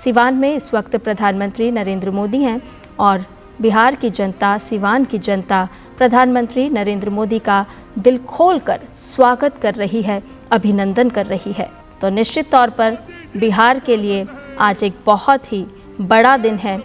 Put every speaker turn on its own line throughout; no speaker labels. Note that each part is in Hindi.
सिवान में इस वक्त प्रधानमंत्री नरेंद्र मोदी हैं और बिहार की जनता, सिवान की जनता प्रधानमंत्री नरेंद्र मोदी का दिल खोलकर स्वागत कर रही है, अभिनंदन कर रही है। तो निश्चित तौर पर बिहार के लिए आज एक बहुत ही बड़ा दिन है,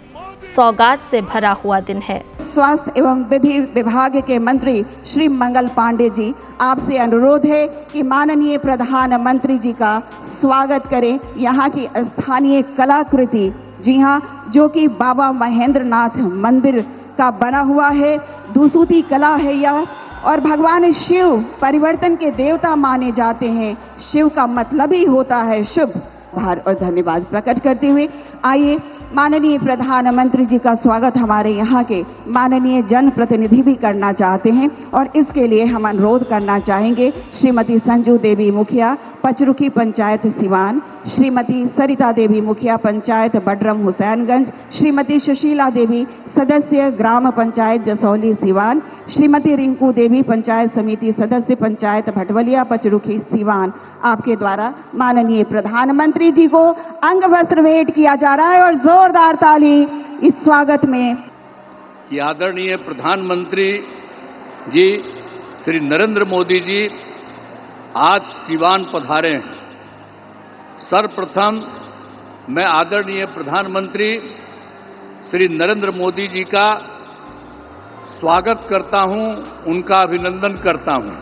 सौगात से भरा हुआ दिन है।
स्वास्थ्य एवं विधि विभाग के मंत्री श्री मंगल पांडे जी, आपसे अनुरोध है कि माननीय प्रधानमंत्री जी का स्वागत करें। यहाँ की स्थानीय कलाकृति, जी हाँ, जो कि बाबा महेंद्रनाथ मंदिर का बना हुआ है, दुसूती कला है यह, और भगवान शिव परिवर्तन के देवता माने जाते हैं। शिव का मतलब ही होता है शुभ। आभार और धन्यवाद प्रकट करते हुए आइए माननीय प्रधानमंत्री जी का स्वागत हमारे यहाँ के माननीय जनप्रतिनिधि भी करना चाहते हैं, और इसके लिए हम अनुरोध करना चाहेंगे श्रीमती संजू देवी मुखिया, पचरुखी पंचायत सिवान, श्रीमती सरिता देवी मुखिया, पंचायत बडरम हुसैनगंज, श्रीमती सुशीला देवी, सदस्य ग्राम पंचायत जसौली सिवान, श्रीमती रिंकू देवी, पंचायत समिति सदस्य, पंचायत भटवलिया, पचरुखी सिवान। आपके द्वारा माननीय प्रधानमंत्री जी को अंग वस्त्र भेंट किया जा रहा है और जोरदार ताली इस स्वागत में।
कि आदरणीय प्रधानमंत्री जी श्री नरेंद्र मोदी जी आज सिवान पधारे हैं। सर्वप्रथम मैं आदरणीय प्रधानमंत्री श्री नरेंद्र मोदी जी का स्वागत करता हूं, उनका अभिनंदन करता हूं।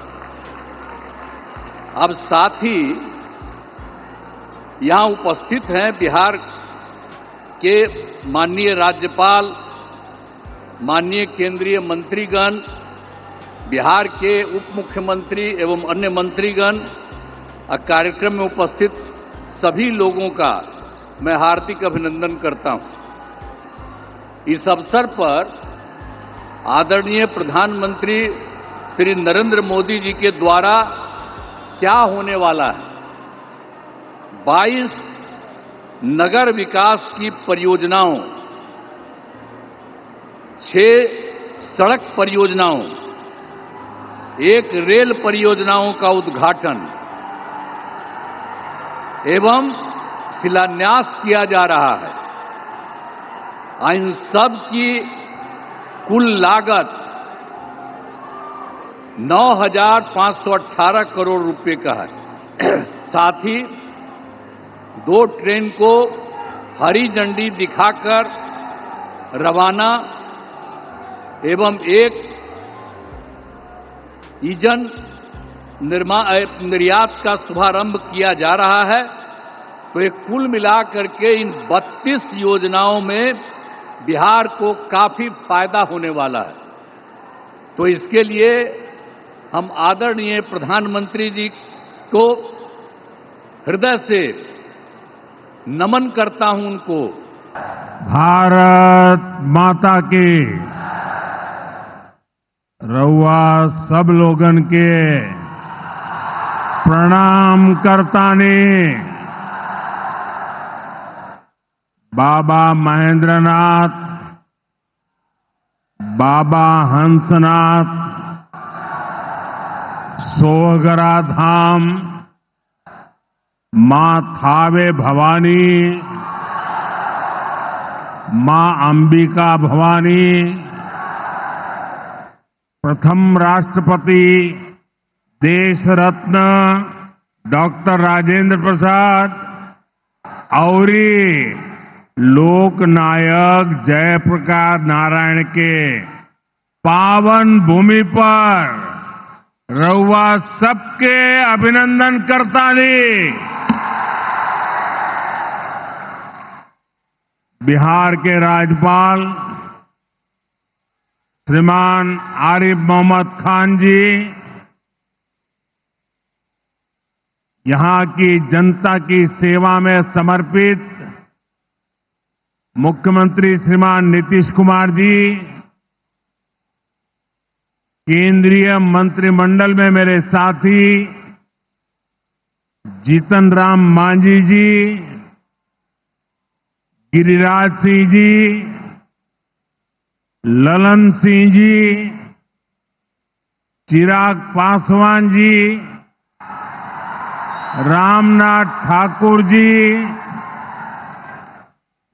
अब साथ ही यहां उपस्थित हैं बिहार के माननीय राज्यपाल, माननीय केंद्रीय मंत्रीगण, बिहार के उप मुख्यमंत्री एवं अन्य मंत्रीगण, कार्यक्रम में उपस्थित सभी लोगों का मैं हार्दिक अभिनंदन करता हूं। इस अवसर पर आदरणीय प्रधानमंत्री श्री नरेंद्र मोदी जी के द्वारा क्या होने वाला है, 22 नगर विकास की परियोजनाओं, 6 सड़क परियोजनाओं, 1 रेल परियोजनाओं का उद्घाटन एवं शिलान्यास किया जा रहा है। इन सब की कुल लागत 9,518 करोड़ रुपए का है। साथ ही 2 ट्रेन को हरी झंडी दिखाकर रवाना एवं 1 ईंधन निर्यात का शुभारंभ किया जा रहा है। तो एक कुल मिलाकर के इन 32 योजनाओं में बिहार को काफी फायदा होने वाला है। तो इसके लिए हम आदरणीय प्रधानमंत्री जी को हृदय से नमन करता हूं उनको।
भारत माता की, रउआ सब लोगन के प्रणाम करतानी। बाबा महेंद्रनाथ, बाबा हंसनाथ, सोहगरा धाम, मां थावे भवानी, मां अंबिका भवानी, प्रथम राष्ट्रपति देश रत्न डॉक्टर राजेंद्र प्रसाद और लोकनायक जयप्रकाश नारायण के पावन भूमि पर रउआ सबके अभिनंदन करतानी। बिहार के राज्यपाल श्रीमान आरिफ मोहम्मद खान जी, यहां की जनता की सेवा में समर्पित मुख्यमंत्री श्रीमान नीतीश कुमार जी, केंद्रीय मंत्रिमंडल में मेरे साथी जीतन राम मांझी जी, गिरिराज सिंह जी, ललन सिंह जी, चिराग पासवान जी, रामनाथ ठाकुर जी,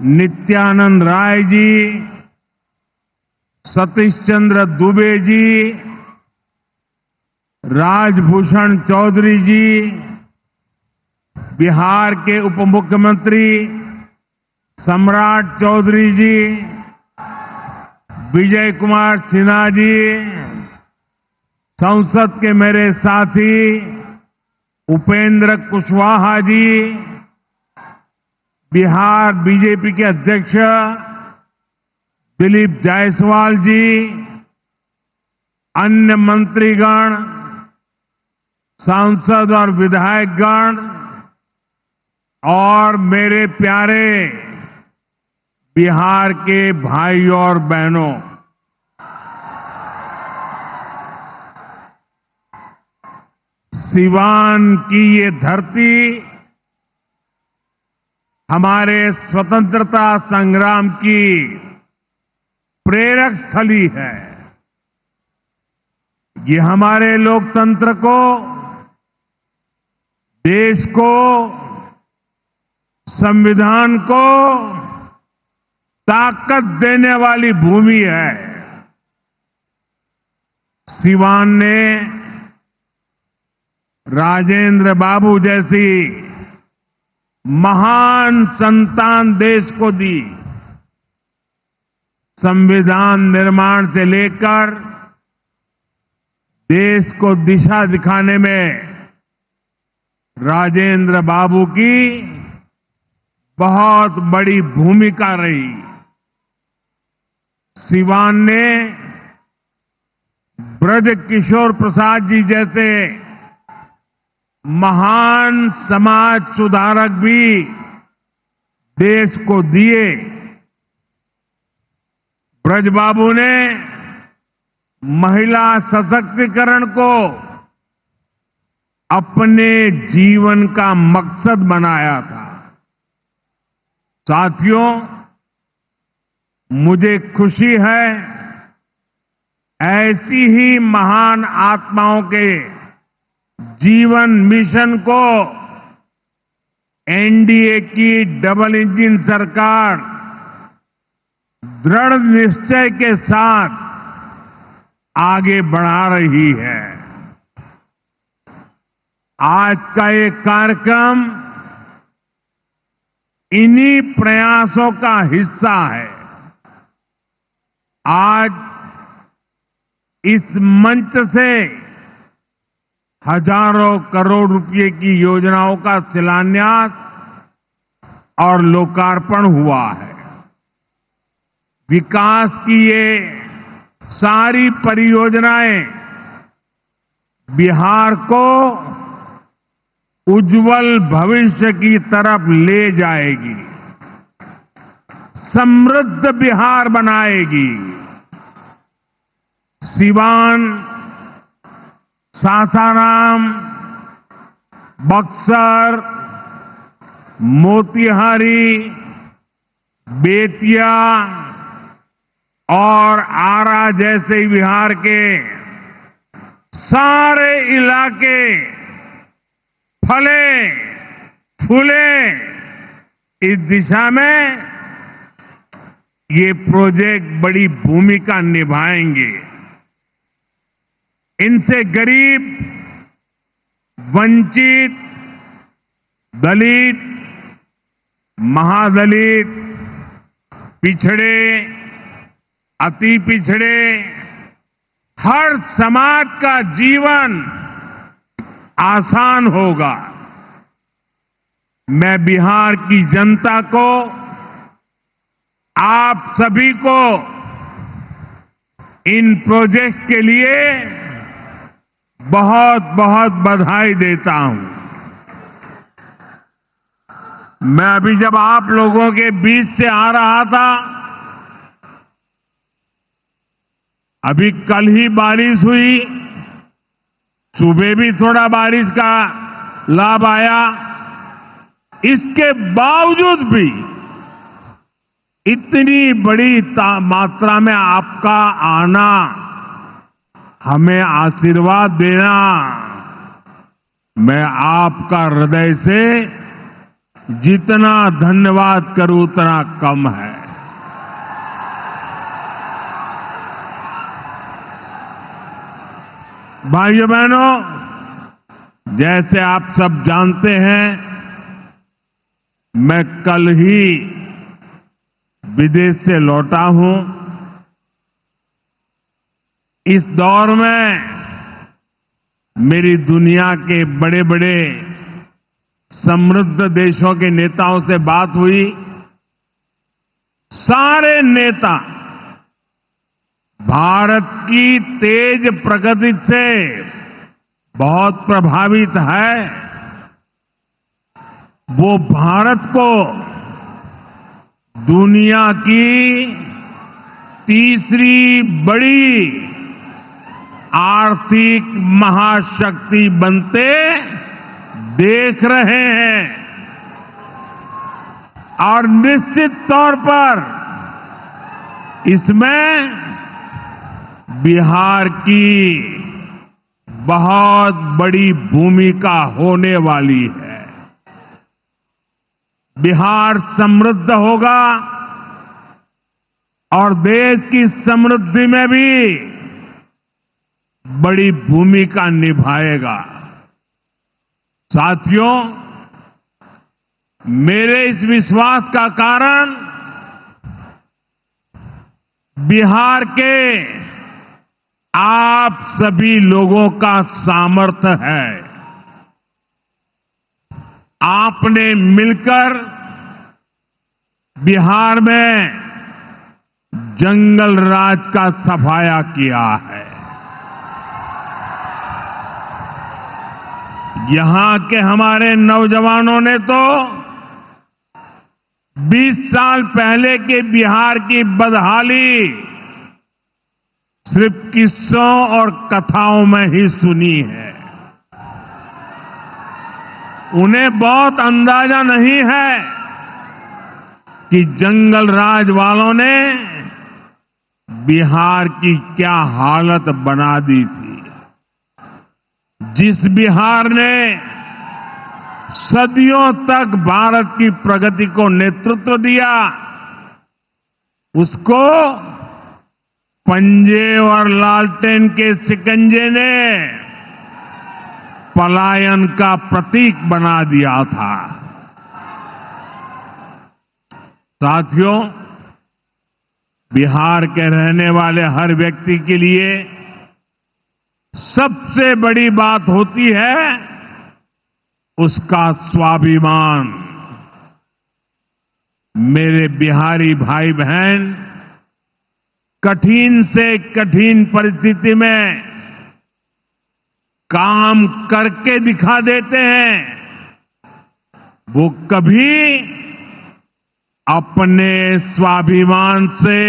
नित्यानंद राय जी, सतीश चंद्र दुबे जी, राजभूषण चौधरी जी, बिहार के उप मुख्यमंत्री सम्राट चौधरी जी, विजय कुमार सिन्हा जी, संसद के मेरे साथी उपेंद्र कुशवाहा जी, बिहार बीजेपी के अध्यक्ष दिलीप जायसवाल जी, अन्य मंत्रीगण, सांसद और विधायकगण और मेरे प्यारे बिहार के भाई और बहनों, सिवान की ये धरती हमारे स्वतंत्रता संग्राम की प्रेरक स्थली है। ये हमारे लोकतंत्र को, देश को, संविधान को ताकत देने वाली भूमि है। सिवान ने राजेंद्र बाबू जैसी महान संतान देश को दी। संविधान निर्माण से लेकर देश को दिशा दिखाने में राजेंद्र बाबू की बहुत बड़ी भूमिका रही। सिवान ने ब्रज किशोर प्रसाद जी जैसे महान समाज सुधारक भी देश को दिए। ब्रजबाबू ने महिला सशक्तिकरण को अपने जीवन का मकसद बनाया था। साथियों, मुझे खुशी है ऐसी ही महान आत्माओं के जीवन मिशन को एनडीए की डबल इंजन सरकार दृढ़ निश्चय के साथ आगे बढ़ा रही है। आज का ये कार्यक्रम इन्हीं प्रयासों का हिस्सा है। आज इस मंच से हजारों करोड़ रुपए की योजनाओं का शिलान्यास और लोकार्पण हुआ है। विकास की ये सारी परियोजनाएं बिहार को उज्जवल भविष्य की तरफ ले जाएगी, समृद्ध बिहार बनाएगी। सिवान, सासाराम, बक्सर, मोतिहारी, बेतिया और आरा जैसे बिहार के सारे इलाके फले फूले। इस दिशा में ये प्रोजेक्ट बड़ी भूमिका निभाएंगे। इनसे गरीब, वंचित, दलित, महादलित, पिछड़े, अति पिछड़े, हर समाज का जीवन आसान होगा। मैं बिहार की जनता को, आप सभी को इन प्रोजेक्ट्स के लिए बहुत बहुत बधाई देता हूं। मैं अभी जब आप लोगों के बीच से आ रहा था, अभी कल ही बारिश हुई, सुबह भी थोड़ा बारिश का लाभ आया। इसके बावजूद भी इतनी बड़ी मात्रा में आपका आना, हमें आशीर्वाद देना, मैं आपका हृदय से जितना धन्यवाद करूं उतना कम है। भाइयों बहनों, जैसे आप सब जानते हैं, मैं कल ही विदेश से लौटा हूं। इस दौर में मेरी दुनिया के बड़े बड़े समृद्ध देशों के नेताओं से बात हुई। सारे नेता भारत की तेज प्रगति से बहुत प्रभावित है। वो भारत को दुनिया की तीसरी बड़ी आर्थिक महाशक्ति बनते देख रहे हैं और निश्चित तौर पर इसमें बिहार की बहुत बड़ी भूमिका होने वाली है। बिहार समृद्ध होगा और देश की समृद्धि में भी बड़ी भूमिका निभाएगा। साथियों, मेरे इस विश्वास का कारण बिहार के आप सभी लोगों का सामर्थ्य है। आपने मिलकर बिहार में जंगल राज का सफाया किया है। यहां के हमारे नौजवानों ने तो 20 साल पहले के बिहार की बदहाली सिर्फ किस्सों और कथाओं में ही सुनी है। उन्हें बहुत अंदाजा नहीं है कि जंगल राज वालों ने बिहार की क्या हालत बना दी थी। जिस बिहार ने सदियों तक भारत की प्रगति को नेतृत्व दिया, उसको पंजे और लालटेन के शिकंजे ने पलायन का प्रतीक बना दिया था। साथियों, बिहार के रहने वाले हर व्यक्ति के लिए सबसे बड़ी बात होती है उसका स्वाभिमान। मेरे बिहारी भाई बहन कठिन से कठिन परिस्थिति में काम करके दिखा देते हैं। वो कभी अपने स्वाभिमान से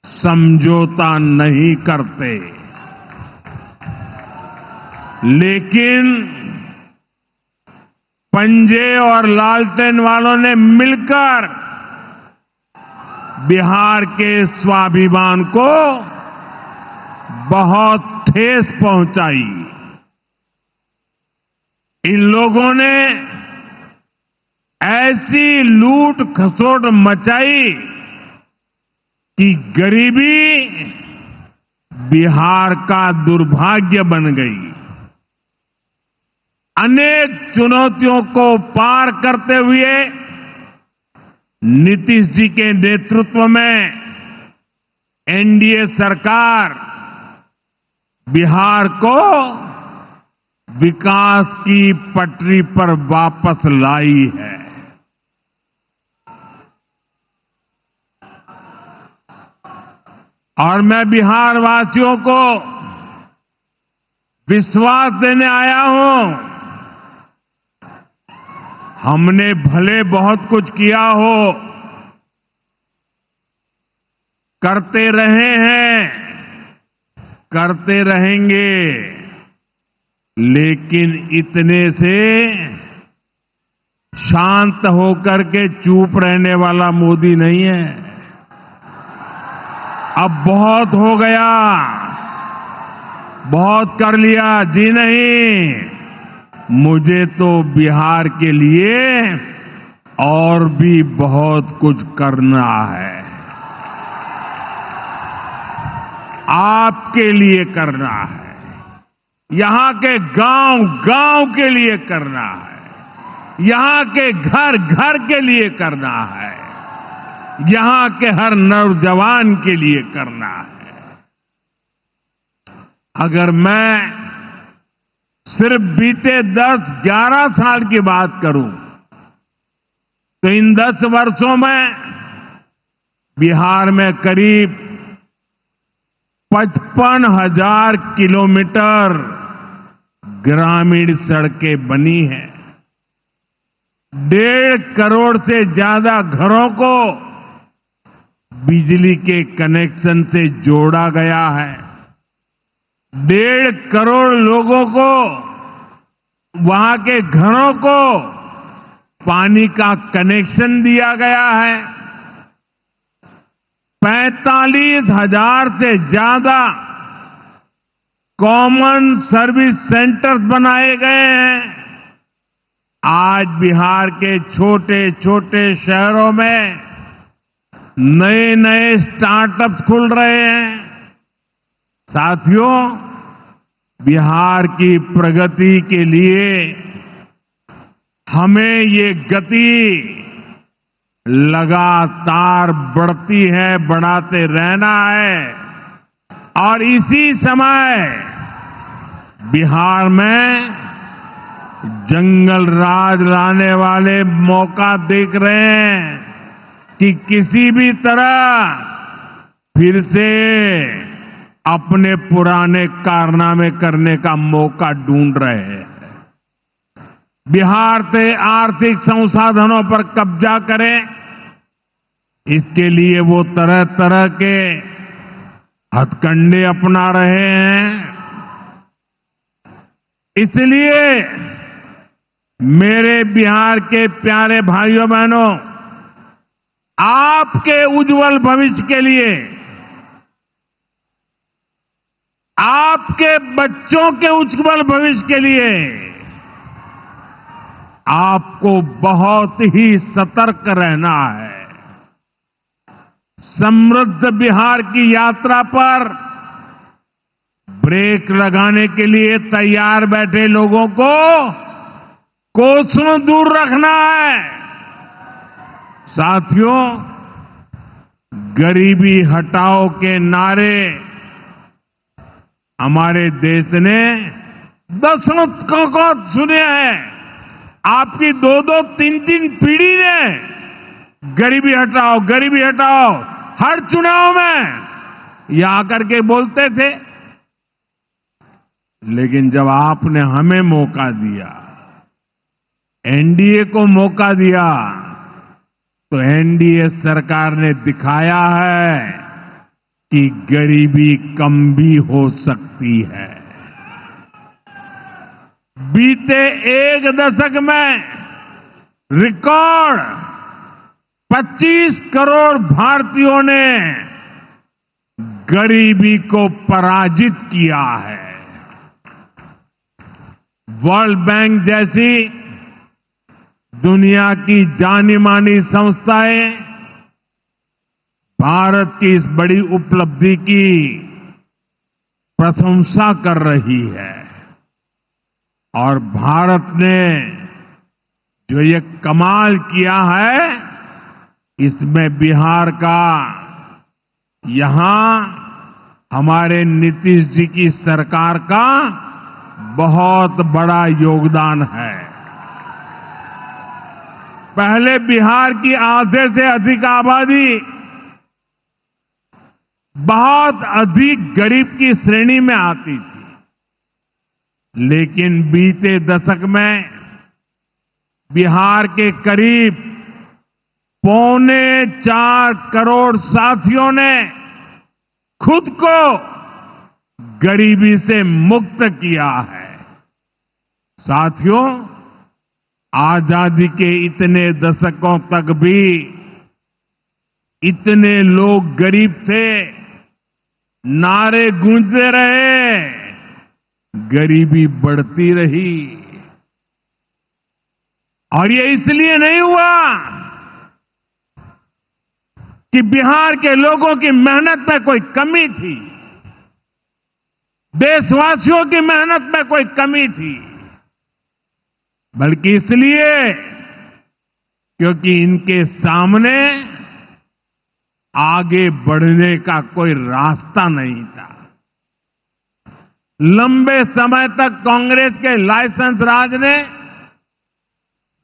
समझौता नहीं करते। लेकिन पंजे और लालटेन वालों ने मिलकर बिहार के स्वाभिमान को बहुत ठेस पहुंचाई। इन लोगों ने ऐसी लूट खसोट मचाई कि गरीबी बिहार का दुर्भाग्य बन गई। अनेक चुनौतियों को पार करते हुए नीतीश जी के नेतृत्व में एनडीए सरकार बिहार को विकास की पटरी पर वापस लाई है। और मैं बिहार वासियों को विश्वास देने आया हूं, हमने भले बहुत कुछ किया हो, करते रहे हैं, करते रहेंगे, लेकिन इतने से शांत होकर के चुप रहने वाला मोदी नहीं है। अब बहुत हो गया, बहुत कर लिया जी नहीं, मुझे तो बिहार के लिए और भी बहुत कुछ करना है, आपके लिए करना है, यहां के गांव गांव के लिए करना है, यहां के घर घर के लिए करना है, यहां के हर नौजवान के लिए करना है। अगर मैं सिर्फ बीते 10-11 साल की बात करूं तो इन 10 वर्षों में बिहार में करीब 55,000 किलोमीटर ग्रामीण सड़कें बनी हैं। 1.5 करोड़ से ज्यादा घरों को बिजली के कनेक्शन से जोड़ा गया है। 1.5 करोड़ लोगों को, वहां के घरों को पानी का कनेक्शन दिया गया है। 45,000 से ज्यादा कॉमन सर्विस सेंटर्स बनाए गए हैं। आज बिहार के छोटे छोटे शहरों में नए नए स्टार्टअप्स खुल रहे हैं। साथियों, बिहार की प्रगति के लिए हमें ये गति लगातार बढ़ती है, बढ़ाते रहना है। और इसी समय बिहार में जंगल राज लाने वाले मौका देख रहे हैं कि किसी भी तरह फिर से अपने पुराने कारनामे करने का मौका ढूंढ रहे हैं। बिहार से आर्थिक संसाधनों पर कब्जा करें, इसके लिए वो तरह तरह के हथकंडे अपना रहे हैं। इसलिए मेरे बिहार के प्यारे भाइयों बहनों, आपके उज्जवल भविष्य के लिए, आपके बच्चों के उज्जवल भविष्य के लिए आपको बहुत ही सतर्क रहना है। समृद्ध बिहार की यात्रा पर ब्रेक लगाने के लिए तैयार बैठे लोगों को कोसों दूर रखना है। साथियों, गरीबी हटाओ के नारे हमारे देश ने दशकों को सुने हैं। आपकी 2-2, 3-3 पीढ़ी ने गरीबी हटाओ, गरीबी हटाओ हर चुनाव में ये आकर के बोलते थे। लेकिन जब आपने हमें मौका दिया, एनडीए को मौका दिया, तो एनडीए सरकार ने दिखाया है कि गरीबी कम भी हो सकती है। बीते 1 दशक में रिकॉर्ड 25 करोड़ भारतीयों ने गरीबी को पराजित किया है। वर्ल्ड बैंक जैसी दुनिया की जानी मानी संस्थाएं भारत की इस बड़ी उपलब्धि की प्रशंसा कर रही है। और भारत ने जो ये कमाल किया है, इसमें बिहार का यहां हमारे नीतीश जी की सरकार का बहुत बड़ा योगदान है। पहले बिहार की आधे से अधिक आबादी बहुत अधिक गरीब की श्रेणी में आती थी, लेकिन बीते दशक में बिहार के करीब 4.25 करोड़ साथियों ने खुद को गरीबी से मुक्त किया है। साथियों, आजादी के इतने दशकों तक भी इतने लोग गरीब थे, नारे गूंजते रहे, गरीबी बढ़ती रही। और ये इसलिए नहीं हुआ कि बिहार के लोगों की मेहनत में कोई कमी थी, देशवासियों की मेहनत में कोई कमी थी, बल्कि इसलिए क्योंकि इनके सामने आगे बढ़ने का कोई रास्ता नहीं था। लंबे समय तक कांग्रेस के लाइसेंस राज ने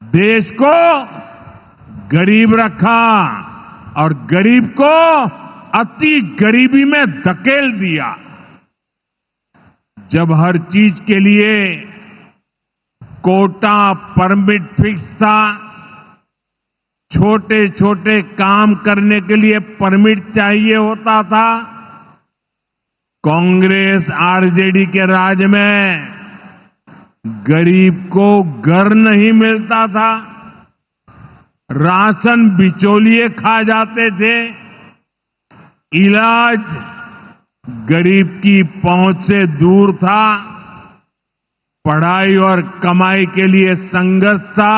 देश को गरीब रखा और गरीब को अति गरीबी में धकेल दिया। जब हर चीज के लिए कोटा परमिट फिक्स था, छोटे छोटे काम करने के लिए परमिट चाहिए होता था, कांग्रेस आरजेडी के राज में गरीब को घर नहीं मिलता था, राशन बिचौलिए खा जाते थे, इलाज गरीब की पहुंच से दूर था, पढ़ाई और कमाई के लिए संघर्ष था,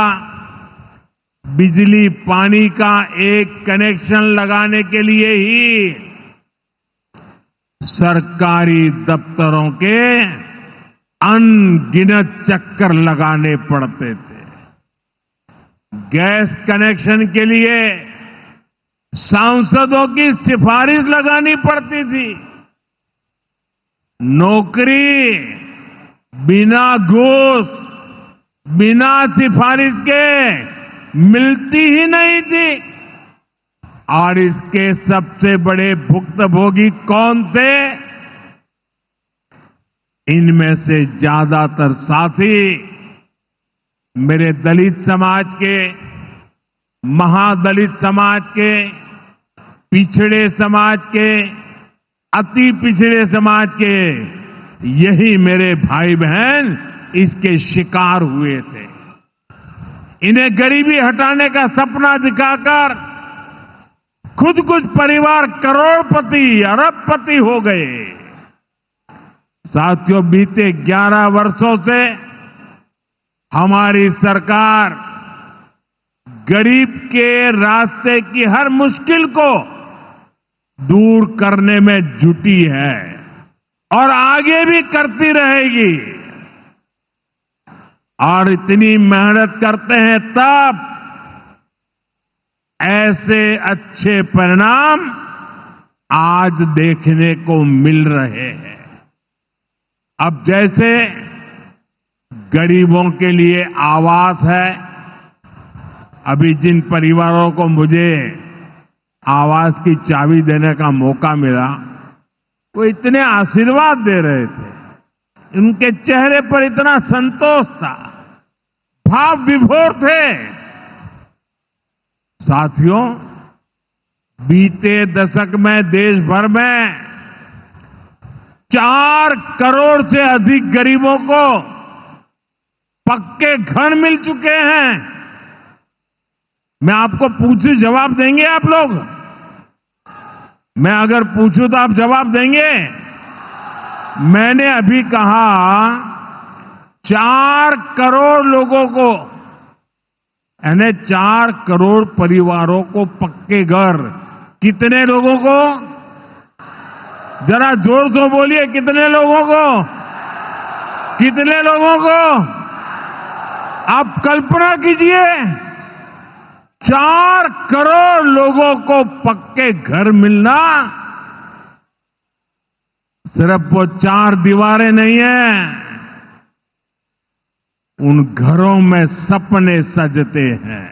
बिजली पानी का एक कनेक्शन लगाने के लिए ही सरकारी दफ्तरों के अनगिनत चक्कर लगाने पड़ते थे। गैस कनेक्शन के लिए सांसदों की सिफारिश लगानी पड़ती थी। नौकरी बिना घूस, बिना सिफारिश के मिलती ही नहीं थी। और इसके सबसे बड़े भुक्तभोगी कौन थे? इनमें से ज्यादातर साथी मेरे दलित समाज के, महादलित समाज के, पिछड़े समाज के, अति पिछड़े समाज के, यही मेरे भाई बहन इसके शिकार हुए थे। इन्हें गरीबी हटाने का सपना दिखाकर खुद कुछ परिवार करोड़पति, अरबपति हो गए। साथियों, बीते 11 वर्षों से हमारी सरकार गरीब के रास्ते की हर मुश्किल को दूर करने में जुटी है और आगे भी करती रहेगी। और इतनी मेहनत करते हैं तब ऐसे अच्छे परिणाम आज देखने को मिल रहे हैं। अब जैसे गरीबों के लिए आवास है, अभी जिन परिवारों को मुझे आवास की चाबी देने का मौका मिला, वो इतने आशीर्वाद दे रहे थे, उनके चेहरे पर इतना संतोष था, भाव विभोर थे। साथियों, बीते दशक में देश भर में 4 करोड़ से अधिक गरीबों को पक्के घर मिल चुके हैं। मैं आपको पूछूं, जवाब देंगे आप लोग? मैं अगर पूछूं तो आप जवाब देंगे? मैंने अभी कहा 4 करोड़ लोगों को, यानी 4 करोड़ परिवारों को पक्के घर। कितने लोगों को? जरा जोर से बोलिए, कितने लोगों को? कितने लोगों को? आप कल्पना कीजिए, 4 करोड़ लोगों को पक्के घर मिलना। सिर्फ वो 4 दीवारें नहीं है, उन घरों में सपने सजते हैं,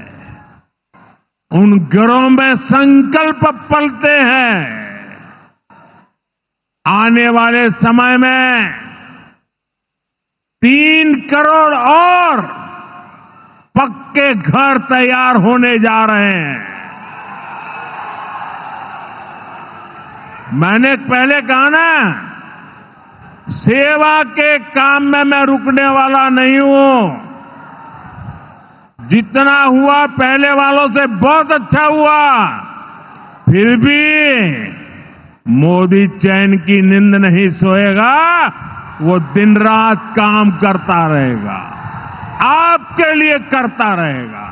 उन घरों में संकल्प पलते हैं। आने वाले समय में 3 करोड़ और पक्के घर तैयार होने जा रहे हैं। मैंने पहले कहा ना, सेवा के काम में मैं रुकने वाला नहीं हूं। जितना हुआ पहले वालों से बहुत अच्छा हुआ, फिर भी मोदी चैन की नींद नहीं सोएगा, वो दिन रात काम करता रहेगा। आपके लिए करता रहेगा,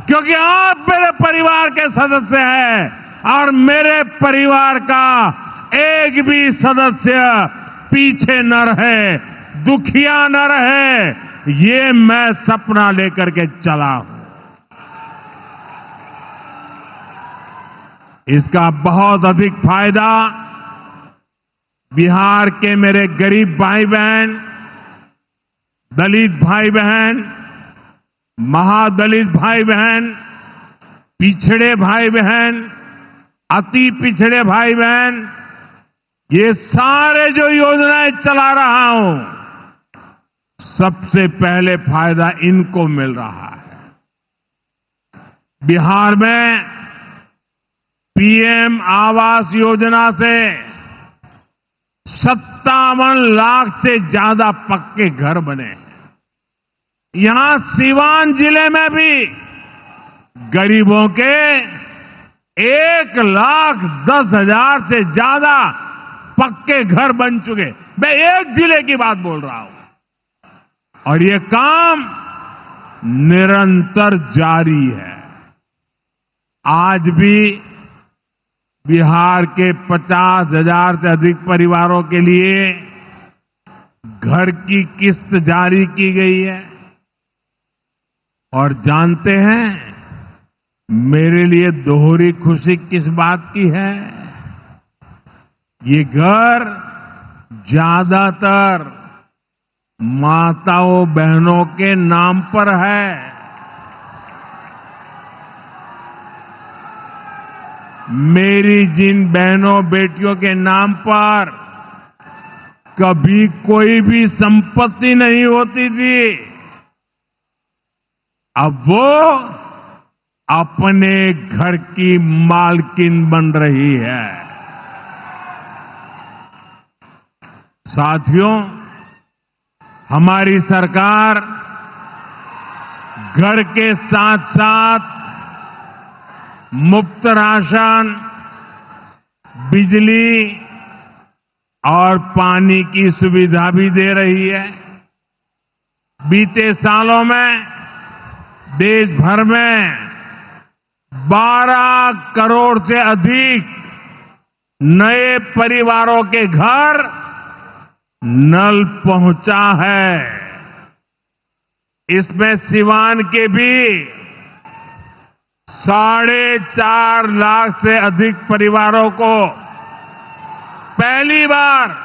क्योंकि आप मेरे परिवार के सदस्य हैं और मेरे परिवार का एक भी सदस्य पीछे न रहे, दुखिया न रहे, ये मैं सपना लेकर के चला हूं। इसका बहुत अधिक फायदा बिहार के मेरे गरीब भाई बहन, दलित भाई बहन, महादलित भाई बहन, पिछड़े भाई बहन, अति पिछड़े भाई बहन, ये सारे जो योजनाएं चला रहा हूं, सबसे पहले फायदा इनको मिल रहा है। बिहार में पीएम आवास योजना से 57 लाख से ज्यादा पक्के घर बने हैं। यहां सीवान जिले में भी गरीबों के 1,10,000 से ज्यादा पक्के घर बन चुके। मैं एक जिले की बात बोल रहा हूं और ये काम निरंतर जारी है। आज भी बिहार के 50,000 से अधिक परिवारों के लिए घर की किस्त जारी की गई है। और जानते हैं मेरे लिए दोहरी खुशी किस बात की है? ये घर ज्यादातर माताओं बहनों के नाम पर है। मेरी जिन बहनों बेटियों के नाम पर कभी कोई भी संपत्ति नहीं होती थी, अब वो अपने घर की मालकिन बन रही है। साथियों, हमारी सरकार घर के साथ साथ मुफ्त राशन, बिजली और पानी की सुविधा भी दे रही है। बीते सालों में देश भर में 12 करोड़ से अधिक नए परिवारों के घर नल पहुंचा है। इसमें सिवान के भी 4.5 लाख से अधिक परिवारों को पहली बार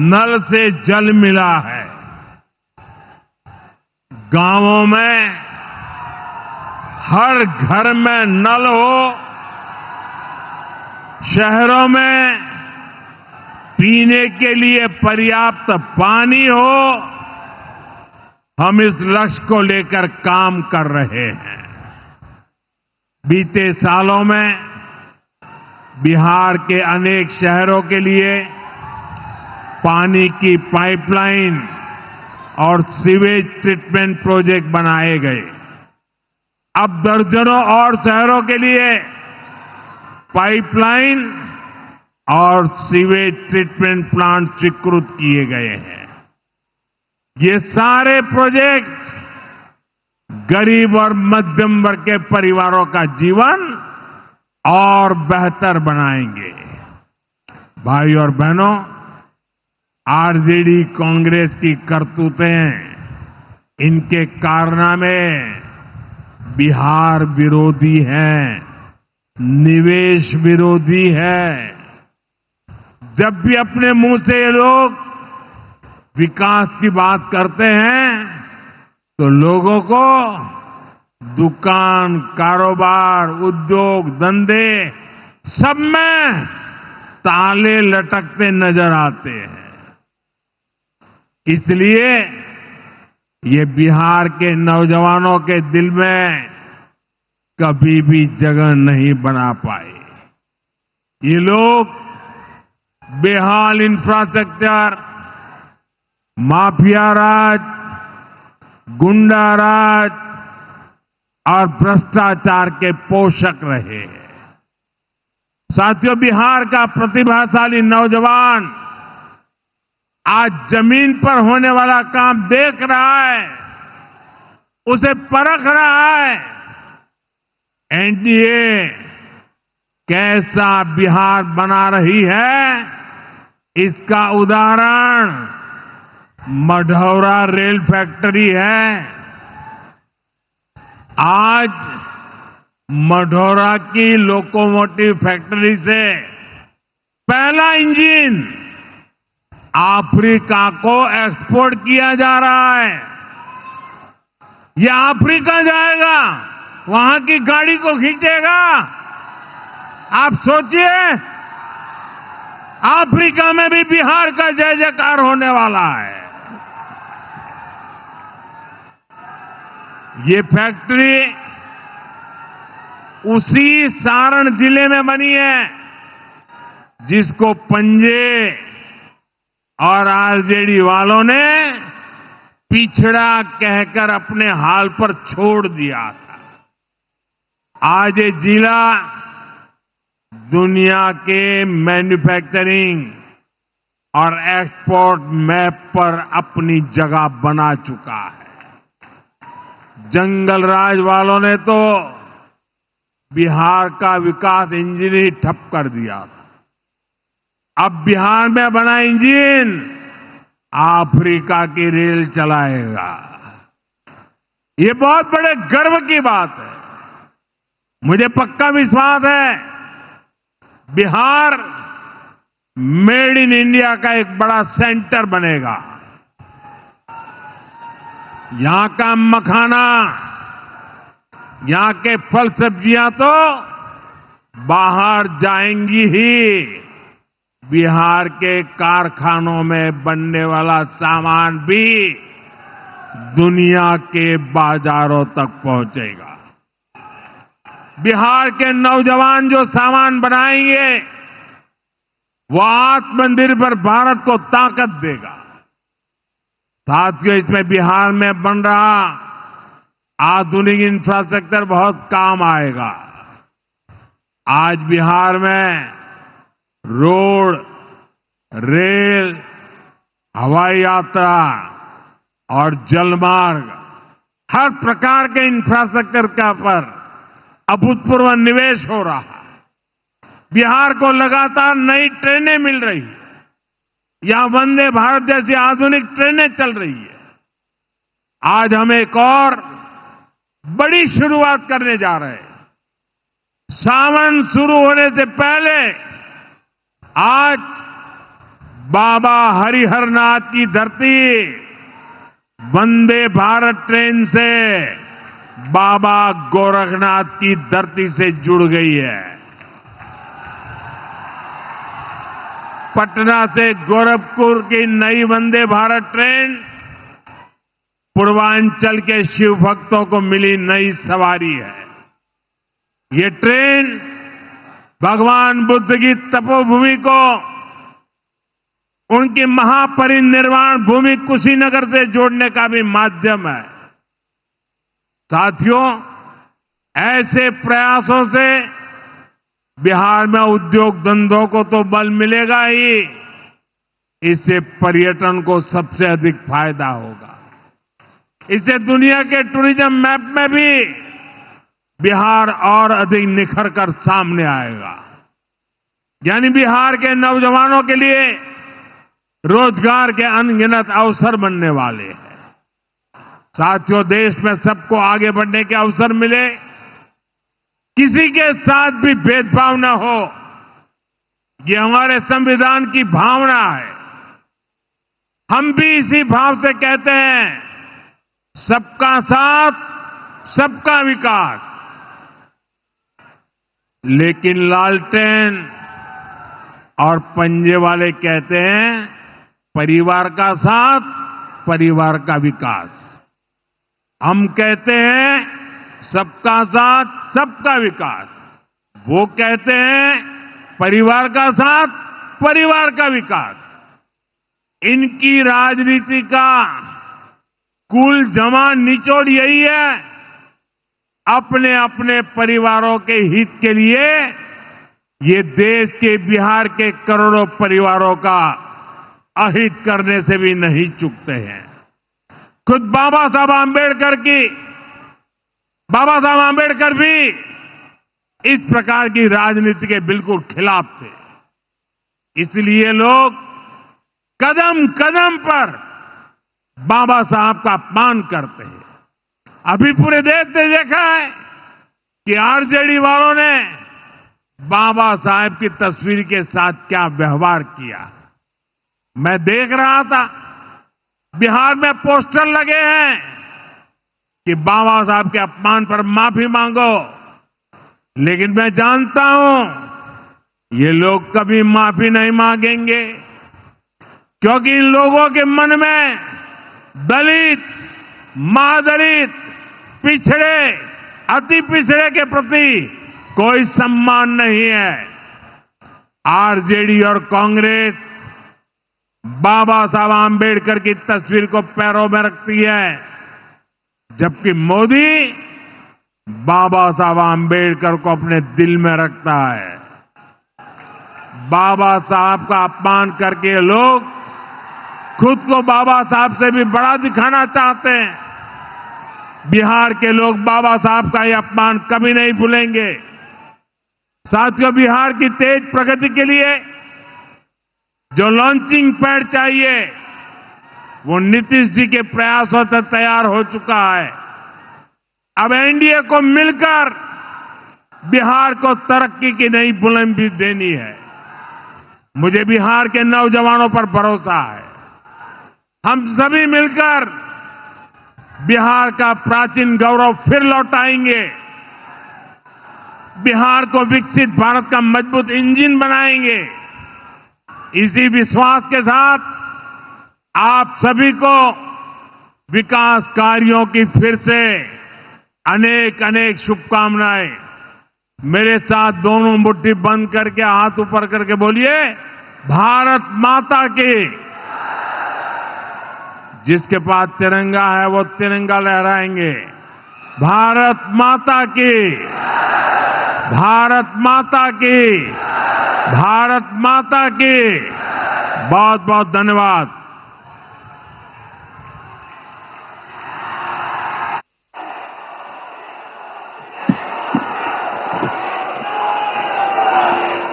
नल से जल मिला है। गांवों में हर घर में नल हो, शहरों में पीने के लिए पर्याप्त पानी हो, हम इस लक्ष्य को लेकर काम कर रहे हैं। बीते सालों में बिहार के अनेक शहरों के लिए पानी की पाइपलाइन और सीवेज ट्रीटमेंट प्रोजेक्ट बनाए गए। अब दर्जनों और शहरों के लिए पाइपलाइन और सीवेज ट्रीटमेंट प्लांट स्वीकृत किए गए हैं। ये सारे प्रोजेक्ट गरीब और मध्यम वर्ग के परिवारों का जीवन और बेहतर बनाएंगे। भाई और बहनों, आरजेडी कांग्रेस की करतूतें, इनके कारनामे बिहार विरोधी हैं, निवेश विरोधी है। जब भी अपने मुंह से ये लोग विकास की बात करते हैं तो लोगों को दुकान, कारोबार, उद्योग, धंधे सब में ताले लटकते नजर आते हैं। इसलिए ये बिहार के नौजवानों के दिल में कभी भी जगह नहीं बना पाए। ये लोग बेहाल इंफ्रास्ट्रक्चर, माफिया राज, गुंडा राज और भ्रष्टाचार के पोषक रहे हैं। साथियों, बिहार का प्रतिभाशाली नौजवान आज जमीन पर होने वाला काम देख रहा है, उसे परख रहा है। एनडीए कैसा बिहार बना रही है, इसका उदाहरण मढ़ौरा रेल फैक्ट्री है। आज मढ़ौरा की लोकोमोटिव फैक्ट्री से पहला इंजन अफ्रीका को एक्सपोर्ट किया जा रहा है। यह अफ्रीका जाएगा, वहां की गाड़ी को खींचेगा। आप सोचिए, अफ्रीका में भी बिहार का जय जयकार होने वाला है। ये फैक्ट्री उसी सारण जिले में बनी है जिसको पंजे और आरजेडी वालों ने पिछड़ा कहकर अपने हाल पर छोड़ दिया था। आज ये जिला दुनिया के मैन्युफैक्चरिंग और एक्सपोर्ट मैप पर अपनी जगह बना चुका है। जंगल राज वालों ने तो बिहार का विकास इंजन ही ठप कर दिया था। अब बिहार में बना इंजन अफ्रीका की रेल चलाएगा। ये बहुत बड़े गर्व की बात है। मुझे पक्का विश्वास है बिहार मेड इन इंडिया का एक बड़ा सेंटर बनेगा। यहां का मखाना, यहां के फल सब्जियां तो बाहर जाएंगी ही। बिहार के कारखानों में बनने वाला सामान भी दुनिया के बाजारों तक पहुंचेगा। बिहार के नौजवान जो सामान बनाएंगे वो आत्मनिर्भर भारत को ताकत देगा। साथियों, इसमें बिहार में बन रहा आधुनिक इंफ्रास्ट्रक्चर बहुत काम आएगा। आज बिहार में रोड, रेल, हवाई यात्रा और जलमार्ग, हर प्रकार के इंफ्रास्ट्रक्चर का पर अभूतपूर्व निवेश हो रहा है। बिहार को लगातार नई ट्रेनें मिल रही है। यहां वंदे भारत जैसी आधुनिक ट्रेनें चल रही है। आज हम एक और बड़ी शुरुआत करने जा रहे हैं। सावन शुरू होने से पहले आज बाबा हरिहरनाथ की धरती वंदे भारत ट्रेन से बाबा गोरखनाथ की धरती से जुड़ गई है। पटना से गोरखपुर की नई वंदे भारत ट्रेन पूर्वांचल के शिव भक्तों को मिली नई सवारी है। ये ट्रेन भगवान बुद्ध की तपोभूमि को उनकी महापरिनिर्वाण भूमि कुशीनगर से जोड़ने का भी माध्यम है। साथियों, ऐसे प्रयासों से बिहार में उद्योग धंधों को तो बल मिलेगा ही, इससे पर्यटन को सबसे अधिक फायदा होगा। इससे दुनिया के टूरिज्म मैप में भी बिहार और अधिक निखर कर सामने आएगा। यानी बिहार के नौजवानों के लिए रोजगार के अनगिनत अवसर बनने वाले हैं। साथियों, देश में सबको आगे बढ़ने के अवसर मिले, किसी के साथ भी भेदभाव न हो, ये हमारे संविधान की भावना है। हम भी इसी भाव से कहते हैं, सबका साथ, सबका विकास। लेकिन लालटेन और पंजे वाले कहते हैं, परिवार का साथ, परिवार का विकास। हम कहते हैं सबका साथ, सबका विकास। वो कहते हैं परिवार का साथ, परिवार का विकास। इनकी राजनीति का कुल जमा निचोड़ यही है, अपने अपने परिवारों के हित के लिए ये देश के बिहार के करोड़ों परिवारों का अहित करने से भी नहीं चूकते हैं। खुद बाबा साहब आंबेडकर भी इस प्रकार की राजनीति के बिल्कुल खिलाफ थे। इसलिए लोग कदम कदम पर बाबा साहब का अपमान करते हैं। अभी पूरे देश ने देखा है कि आरजेडी वालों ने बाबा साहब की तस्वीर के साथ क्या व्यवहार किया। मैं देख रहा था बिहार में पोस्टर लगे हैं कि बाबा साहब के अपमान पर माफी मांगो, लेकिन मैं जानता हूं ये लोग कभी माफी नहीं मांगेंगे, क्योंकि इन लोगों के मन में दलित, महादलित, पिछड़े, अति पिछड़े के प्रति कोई सम्मान नहीं है। आरजेडी और कांग्रेस बाबा साहब आंबेडकर की तस्वीर को पैरों में रखती है, जबकि मोदी बाबा साहब आंबेडकर को अपने दिल में रखता है। बाबा साहब का अपमान करके लोग खुद को बाबा साहब से भी बड़ा दिखाना चाहते हैं। बिहार के लोग बाबा साहब का यह अपमान कभी नहीं भूलेंगे। साथियों, बिहार की तेज प्रगति के लिए जो लॉन्चिंग पैड चाहिए वो नीतीश जी के प्रयासों से तैयार हो चुका है। अब एनडीए को मिलकर बिहार को तरक्की की नई बुलंदी देनी है। मुझे बिहार के नौजवानों पर भरोसा है। हम सभी मिलकर बिहार का प्राचीन गौरव फिर लौटाएंगे। बिहार को विकसित भारत का मजबूत इंजन बनाएंगे। इसी विश्वास के साथ आप सभी को विकास कार्यों की फिर से अनेक अनेक शुभकामनाएं। मेरे साथ दोनों मुट्ठी बंद करके हाथ ऊपर करके बोलिए, भारत माता की। जिसके पास तिरंगा है वो तिरंगा लहराएंगे। भारत माता की, भारत माता की, भारत माता की। बहुत बहुत धन्यवाद।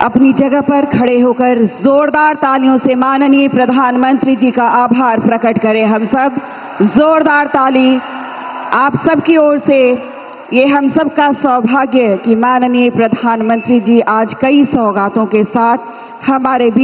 अपनी जगह पर खड़े होकर जोरदार तालियों से माननीय प्रधानमंत्री जी का आभार प्रकट करें। हम सब जोरदार ताली आप सबकी ओर से। ये हम सब का सौभाग्य कि माननीय प्रधानमंत्री जी आज कई सौगातों के साथ हमारे बीच